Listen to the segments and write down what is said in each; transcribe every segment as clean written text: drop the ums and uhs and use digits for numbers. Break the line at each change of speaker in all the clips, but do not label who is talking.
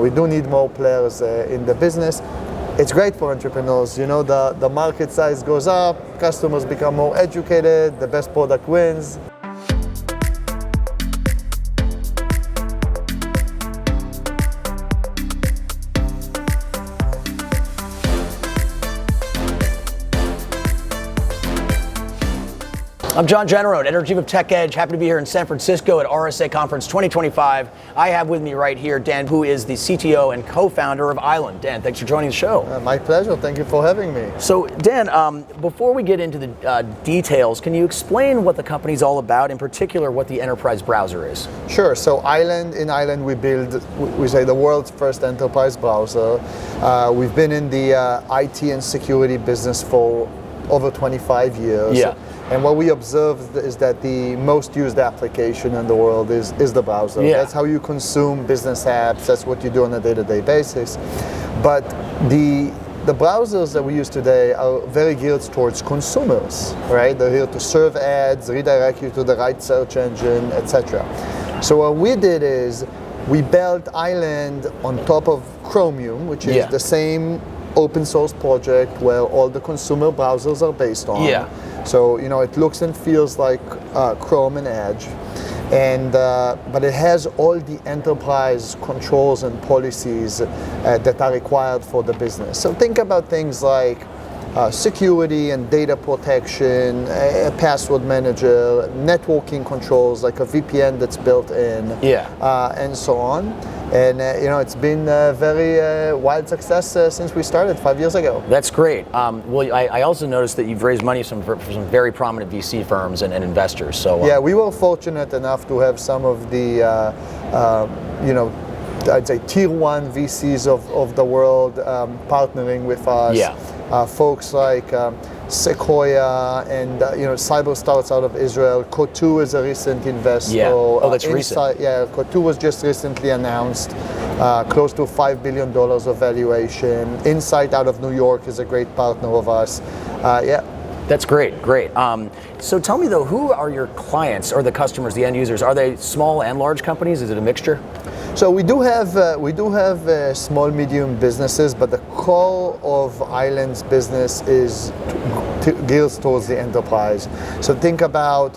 we do need more players in the business. It's great for entrepreneurs. The market size goes up, customers become more educated, the best product wins.
I'm John Jannarone, Editor-in-Chief of Tech Edge. Happy to be here in San Francisco at RSAC Conference 2025. I have with me right here Dan, who is the CTO and co-founder of Island. Dan, thanks for joining the show.
My pleasure. Thank you for having me.
So, Dan, before we get into the details, can you explain what the company's all about, in particular what the enterprise browser is?
Sure. So in Island, we build, we say, the world's first enterprise browser. We've been in the IT and security business for over 25 years.
Yeah.
And what we observed is that the most used application in the world is the browser.
Yeah.
That's how you consume business apps. That's what you do on a day-to-day basis. But the browsers that we use today are very geared towards consumers, right? They're here to serve ads, redirect you to the right search engine, etc. So what we did is we built Island on top of Chromium, which is the same open source project where all the consumer browsers are based on.
Yeah.
So it looks and feels like Chrome and Edge, and but it has all the enterprise controls and policies that are required for the business. So think about things like security and data protection, a password manager, networking controls like a VPN that's built in, and so on. And it's been a very wild success since we started 5 years ago.
That's great. Well, I also noticed that you've raised money for some very prominent VC firms and investors. So
yeah, we were fortunate enough to have some of the I'd say tier one VCs of the world partnering with us.
Yeah.
Folks like Sequoia and Cyber starts out of Israel. Cotu is a recent investor.
Yeah. Oh, that's recent.
Yeah, Cotu was just recently announced, close to $5 billion of valuation. Insight out of New York is a great partner of us.
That's great. So tell me though, who are your clients or the customers, the end users? Are they small and large companies? Is it a mixture?
So we do have small, medium businesses, but the core of Island's business is geared towards the enterprise. So think about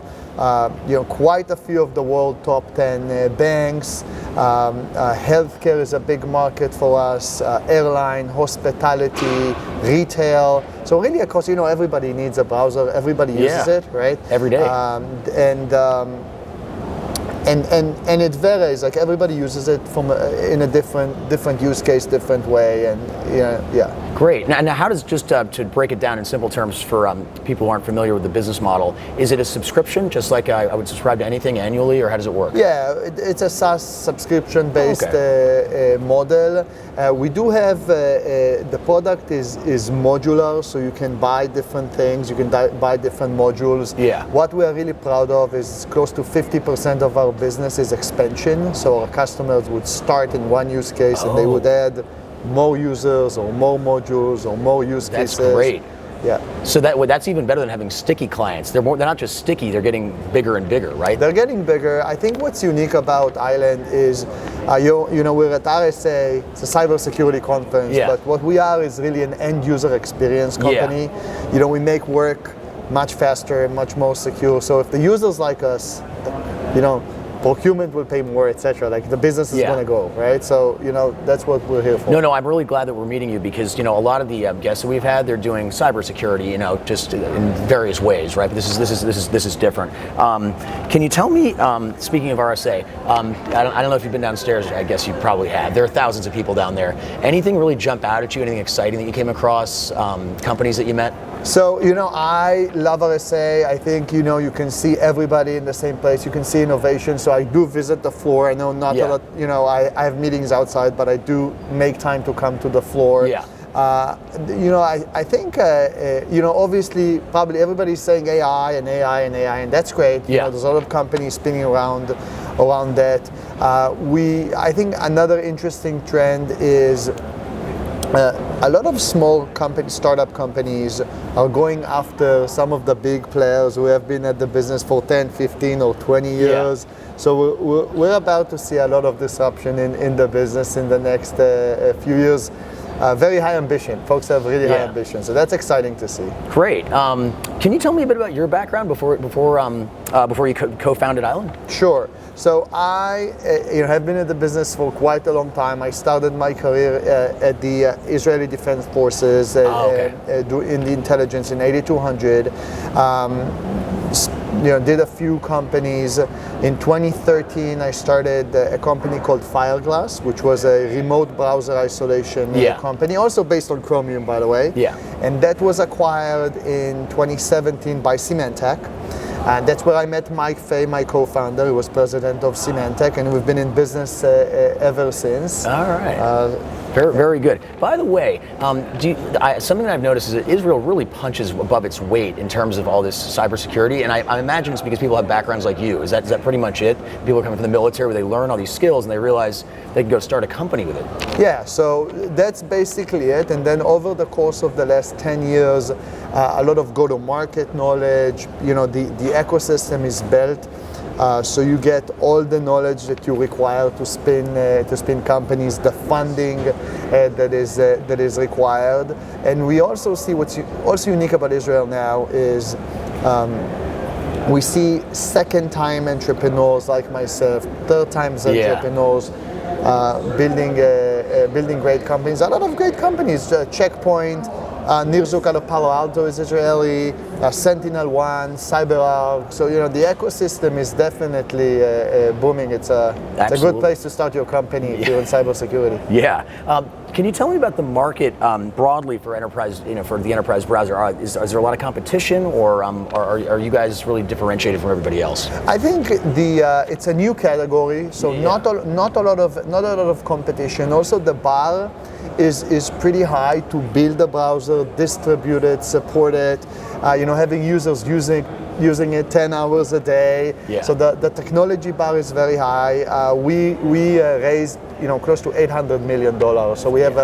quite a few of the world top 10 banks. Healthcare is a big market for us. Airline, hospitality, retail. So really, of course, everybody needs a browser. Everybody uses it, right?
Every day.
And it varies. Like everybody uses it in a different use case, different way, and yeah.
Great. Now how does, just to break it down in simple terms for people who aren't familiar with the business model, is it a subscription, just like I would subscribe to anything annually, or how does it work?
Yeah, it's a SaaS subscription-based model. We do have the product is modular, so you can buy different things. You can buy different modules.
Yeah.
What we are really proud of is close to 50% of our business is expansion. So our customers would start in one use case and they would add more users or more modules or more use cases.
That's great.
Yeah.
So that's even better than having sticky clients. They're not just sticky, they're getting bigger and bigger, right?
They're getting bigger. I think what's unique about Island is, we're at RSA, it's a cybersecurity conference, but what we are is really an end user experience company. Yeah. We make work much faster, much more secure. So if the users like us, procurement will pay more, etc. Like the business is going to go, right? So, that's what we're here for.
No, I'm really glad that we're meeting you because, a lot of the guests that we've had, they're doing cybersecurity, just in various ways, right? But this is different. Can you tell me, speaking of RSA, I don't know if you've been downstairs. I guess you probably have. There are thousands of people down there. Anything really jump out at you? Anything exciting that you came across? Companies that you met?
So, I love RSA. I think, you can see everybody in the same place. You can see innovation. So I do visit the floor. I know not a lot, I have meetings outside, but I do make time to come to the floor.
Yeah.
I think, obviously, probably everybody's saying AI, and that's great.
Yeah.
There's a lot of companies spinning around that. I think another interesting trend is a lot of small startup companies are going after some of the big players who have been at the business for 10, 15, or 20 years.
Yeah.
So we're about to see a lot of disruption in the business in the next few years. Very high ambition. Folks have really high ambition, so that's exciting to see.
Great. Can you tell me a bit about your background before you co-founded Island?
Sure. So I have been in the business for quite a long time. I started my career at the Israeli Defense Forces in the intelligence in 8200. Did a few companies. In 2013, I started a company called Fireglass, which was a remote browser isolation company, also based on Chromium, by the way.
Yeah.
And that was acquired in 2017 by Symantec. And that's where I met Mike Fay, my co-founder, who was president of Symantec, and we've been in business ever since.
All right. Very good. By the way, something that I've noticed is that Israel really punches above its weight in terms of all this cybersecurity, and I imagine it's because people have backgrounds like you. Is that pretty much it? People are coming from the military where they learn all these skills and they realize they can go start a company with it.
Yeah, so that's basically it. And then over the course of the last 10 years, a lot of go-to-market knowledge, the ecosystem is built. So you get all the knowledge that you require to spin companies, the funding that is required, and we also see what's also unique about Israel now is we see second-time entrepreneurs like myself, third-time entrepreneurs building great companies. A lot of great companies, Checkpoint. Nirzuk out of Palo Alto is Israeli, Sentinel-1, CyberArk. So the ecosystem is definitely booming. It's a good place to start your company if you're in cybersecurity.
Yeah. Can you tell me about the market broadly for enterprise? For the enterprise browser, is there a lot of competition, or are you guys really differentiated from everybody else?
I think it's a new category, so not a lot of competition. Also, the bar is pretty high to build a browser, distribute it, support it. Having users using it 10 hours a day.
Yeah.
So the technology bar is very high. We raised close to $800 million. So we have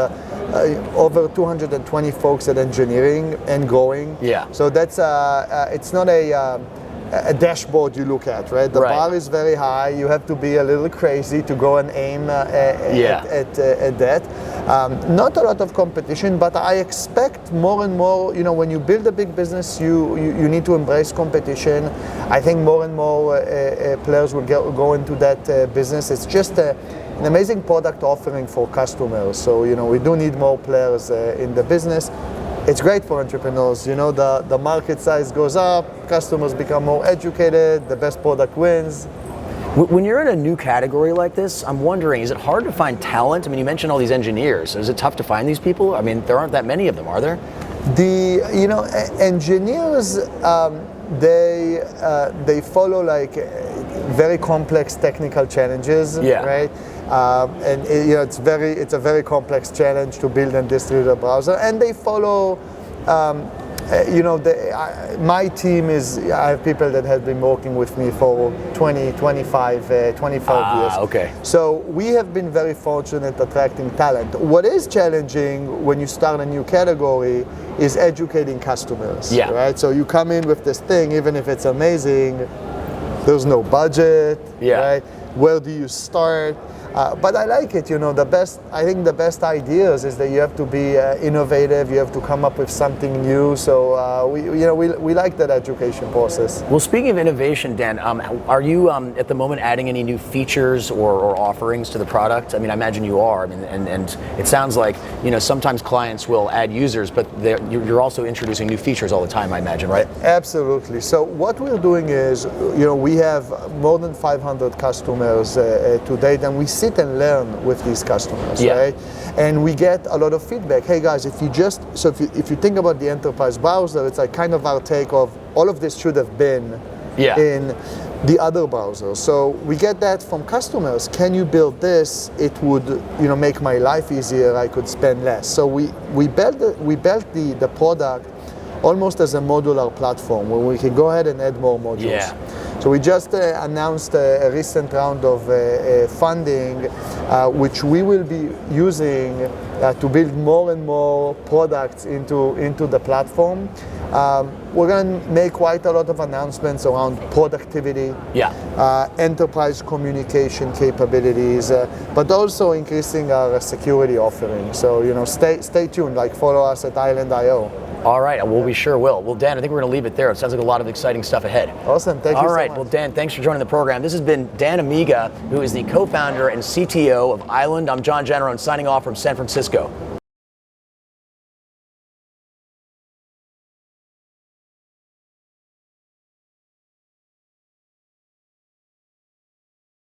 over 220 folks at engineering and growing.
Yeah.
So that's it's not a dashboard you look at, right? The bar is very high. You have to be a little crazy to go and aim at that. Not a lot of competition, but I expect more and more. When you build a big business, you need to embrace competition. I think more and more players will go into that business. It's just an amazing product offering for customers. So we do need more players in the business. It's great for entrepreneurs. The market size goes up, customers become more educated, the best product wins.
When you're in a new category like this, I'm wondering, is it hard to find talent? I mean, you mentioned all these engineers. Is it tough to find these people? I mean, there aren't that many of them, are there?
Engineers, they follow like very complex technical challenges, right? And it's a very complex challenge to build and distribute a browser, and they follow. My team I have people that have been working with me for 25 years.
Okay.
So we have been very fortunate attracting talent. What is challenging when you start a new category is educating customers, right? So you come in with this thing, even if it's amazing, there's no budget, right? Where do you start? But I like it, I think the best ideas is that you have to be innovative, you have to come up with something new, so we like that education process.
Well, speaking of innovation, Dan, are you at the moment adding any new features or offerings to the product? I mean, I imagine you are, and it sounds like, sometimes clients will add users, but you're also introducing new features all the time, I imagine, right?
Absolutely. So what we're doing is, we have more than 500 customers to date, and we sit and learn with these customers, right? And we get a lot of feedback. Hey guys, if you think about the enterprise browser, it's like kind of our take of all of this should have been in the other browsers. So we get that from customers. Can you build this? It would make my life easier. I could spend less. So we built the product almost as a modular platform where we can go ahead and add more modules. So we just announced a recent round of funding, which we will be using to build more and more products into the platform. We're going to make quite a lot of announcements around productivity, enterprise communication capabilities, but also increasing our security offering. So stay tuned. Follow us at Island.io.
All right, well, we sure will. Well, Dan, I think we're going to leave it there. It sounds like a lot of exciting stuff ahead.
Awesome, thank you so much.
All right, well, Dan, thanks for joining the program. This has been Dan Amiga, who is the co-founder and CTO of Island. I'm John Jannarone, signing off from San Francisco.